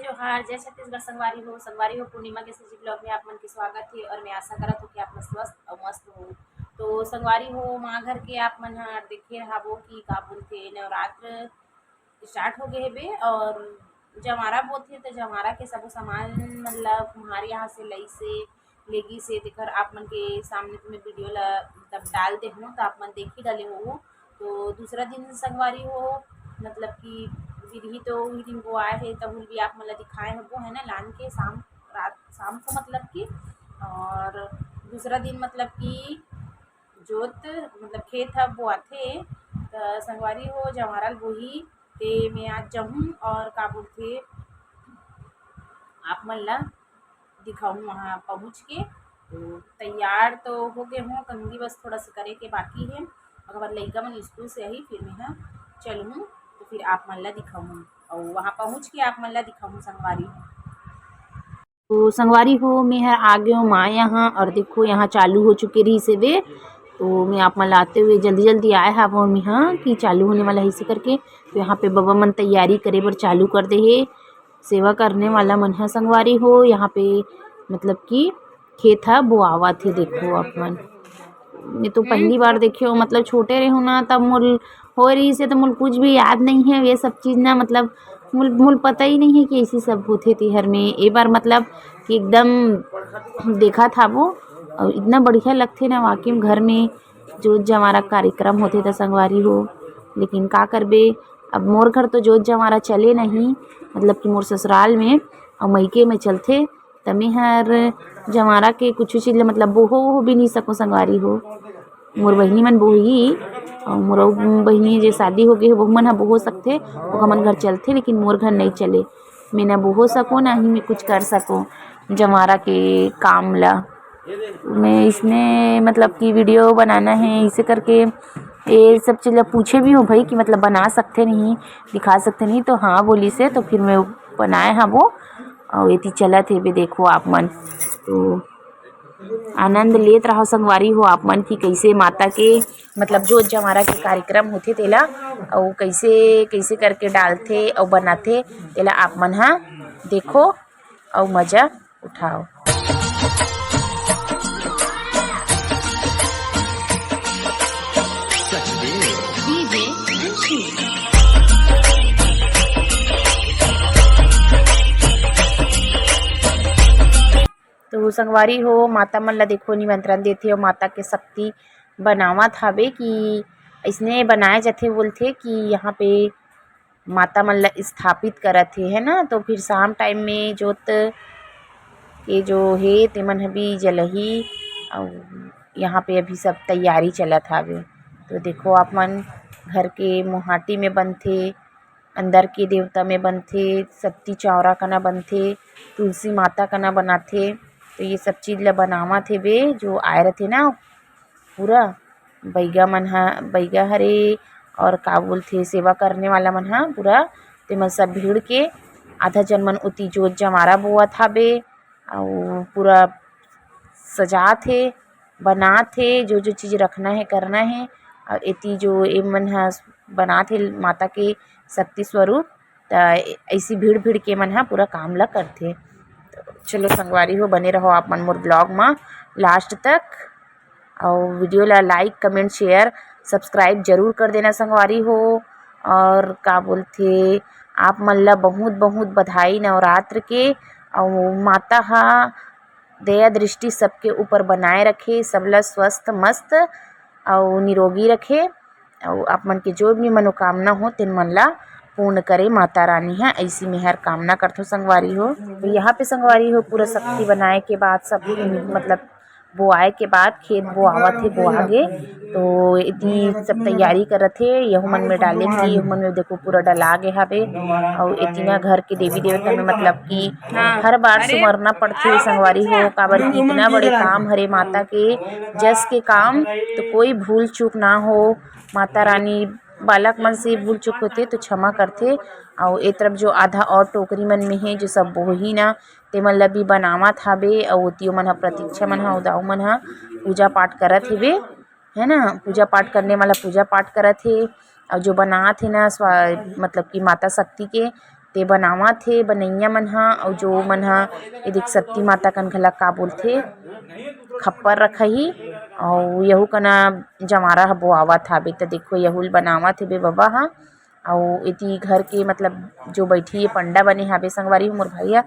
जोहार, जय छत्तीसगढ़। संगवारी हो पूर्णिमा के सजी ब्लॉग में आप मन के स्वागत है और मैं आशा करत हूँ कि आप मन स्वस्थ और मस्त हो। तो संगवारी हो माँ घर के आप मन ह देखे हबो कि का बोलथे नवरात्र स्टार्ट हो गए हेबे और जमारा बोथे तो जमारा के सबो सामान मतलब हमारे यहाँ से लई से लेगी से तेकर आप मन के सामने तुम्हें वीडियो ला तब डाल दे हूँ तो आप मन देख ही डाले हो। तो दूसरा दिन संगवारी हो मतलब कि विधि तो उही दिन वो आए है तब भी आप मतलब दिखाए हबो है ना लान के शाम को मतलब कि। और दूसरा दिन मतलब कि जोत मतलब खेत ह बोआथे त संगवारी हो जवारल बोही ते मैं आज जाऊँ और का बोलथे आप मन ला दिखाऊँ वहाँ पहुँच के। तो तैयार तो हो गए हूँ कंगी बस थोड़ा सा करे के बाकी है। अगर बाद लइका मन स्कूल से आई फिर मैं चलूँ तो फिर आप मन ला दिखाऊँ और वहाँ पहुँच के आप मन ला दिखाऊँ संगवारी हो। तो संगवारी हो मैं आ गए हूँ माँ यहाँ और देखो यहाँ चालू हो चुके रही से वे। तो मैं आप मन लाते हुए जल्दी जल्दी आए हैं वो यहाँ कि चालू होने वाला है इसी करके। तो यहाँ पे बाबा मन तैयारी करे बर चालू कर दे है। सेवा करने वाला मन है संगवारी हो यहाँ पे मतलब कि खेत है बोआवा थे। देखो आप मन ये तो पहली बार देखे हो मतलब छोटे रहे हो ना तब मुल हो रही से तो मुल कुछ भी याद नहीं है ये सब चीज़ ना मतलब मुल पता ही नहीं है कि ऐसी सब होते तिहर में। एक बार मतलब कि एकदम देखा था वो और इतना बढ़िया लगते ना वाकई में घर में जोत जमारा कार्यक्रम होते था संगवारी हो। लेकिन का करबे अब मोर घर तो जोत जमारा चले नहीं मतलब कि मोर ससुराल में और मईके में चलते तमें हर जमारा के कुछ चीज़ मतलब बोहो भी नहीं सको संगवारी हो। मोर बहिनी मन बोही और मोर बहिनी जे शादी हो गए वो मन ह बोहो सकथे वो मन घर चलथे लेकिन मोर घर नहीं चले। मैं ना बोहो सको ना ही मैं कुछ कर सको जमारा के काम ला। मैं इसमें मतलब कि वीडियो बनाना है इसे करके ये सब चीज़ पूछे भी हो भाई कि मतलब बना सकते नहीं दिखा सकते नहीं तो हाँ बोली से तो फिर मैं बनाए हाँ वो और ये चला थे भी देखो आप मन। तो आनंद लेत रहो संगवारी हो आप मन की कैसे माता के मतलब जोत जमारा के कार्यक्रम होते तेला और कैसे कैसे करके डालते और बनाते तेला आप मन हा देखो और मजा उठाओ। तो संगवारी हो माता मन ला देखो निमंत्रण देथे और माता के शक्ति बनावत हवे कि इसने बनाए जाथे बोलथे कि यहाँ पे माता मन ला स्थापित करत है ना। तो फिर शाम टाइम में जोत के जो है तेमन भी जलही और यहाँ पे अभी सब तैयारी चलत हवे। तो देखो आप मन घर के मोहाटी में बनथे अंदर के देवता में बनथे सत्ती चौरा कना बनथे तुलसी माता कना बनाथे। तो ये सब चीज़ ला बनावत हे बे जो आए रथे ना पूरा बैगा हरे और का बोलथे सेवा करने वाला मन हा पूरा तेमन सब भीड़ के आधा जन मन उती जोत जमारा बोअत हबे और पूरा सजात हे बनात हे जो जो चीज़ रखना है करना है। और इति जो ए मन हा बनात हे माता के शक्ति स्वरूप त ऐसी भीड़ भीड़ के मन हा पूरा काम ला करथे। तो चलो संगवारी हो बने रहो आप मन मोर ब्लॉग में लास्ट तक और वीडियो ला लाइक कमेंट शेयर सब्सक्राइब जरूर कर देना संगवारी हो। और का बोलथे आप मन ला बहुत बहुत बधाई नवरात्र के और माता हा दया दृष्टि सबके ऊपर बनाए रखे सबला स्वस्थ मस्त और निरोगी रखे और आप मन के जो भी मनोकामना हो तिन मन ला पूर्ण करे माता रानी है ऐसी मेहर कामना करथो संगवारी हो। तो यहाँ पे संगवारी हो पूरा शक्ति बनाए के बाद सब मतलब बोआए के बाद खेत बोआवत थे बोआगे तो इतनी सब तैयारी करत थे यहू मन में डाले की यहू मन में देखो पूरा डला गए हवे और इतना घर के देवी देवता में मतलब कि हर बार सुमरना पड़थे संगवारी हो काबर की इतना बड़े काम हरे माता के जस के काम तो कोई भूल चूक ना हो माता रानी बालक मन से भूल चूक होते तो क्षमा करथे। और ए तरफ जो आधा और टोकरी मन में है जो सब बोही ना तेमन ला भी बनावत हबे और ओतियो मन ह प्रतीक्षा मन ह दाऊ मन ह पूजा पाठ करत हेबे है ना। पूजा पाठ करने वाला पूजा पाठ करत हे और जो बनात है ना मतलब कि माता शक्ति के ते बनावत थे बनैया मन ह अउ जो मन ह ए देख सती माता कन घला का बोलथे खप्पर रखही अउ यहू कना जवारा ह बोआवत हाबे त देखो यहूल बनावत हेबे बाबा ह अउ एती घर के मतलब जो बैठी पंडा बने हाबे संगवारी हो मोर भाई ह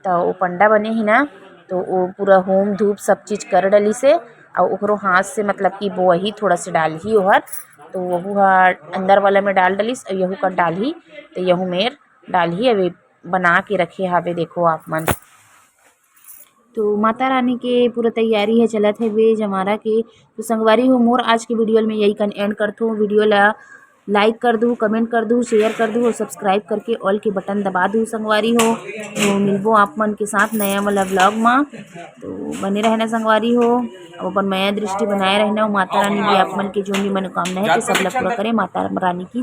त ओ पंडा बने ही ना तो ओ पूरा होम धूप सब चीज कर डलिसे अउ ओकरो हाथ से मतलब कि बोही थोड़ा से डालही ओहर तो वहू ह अंदर वाला में डाल डलिस अउ यहू कर डालही तो यहू मेर डालही अवे बना के रखे हाबे देखो आप मन। तो माता रानी के पूरा तैयारी है चलत है जमारा के। तो संगवारी हो मोर आज के वीडियो में यही कन एंड करथूँ। वीडियो ला लाइक कर दूँ, कमेंट कर दूँ, शेयर कर दूँ और सब्सक्राइब करके ऑल के बटन दबा दूँ संगवारी हो। तो मिलबो आप मन के साथ नया वाला ब्लॉग में। तो बने रहना संगवारी हो और अपन माया दृष्टि बनाए रहना। माता रानी भी आप मन के जो भी मनोकामना है तो सब ला पूरा करे। माता रानी की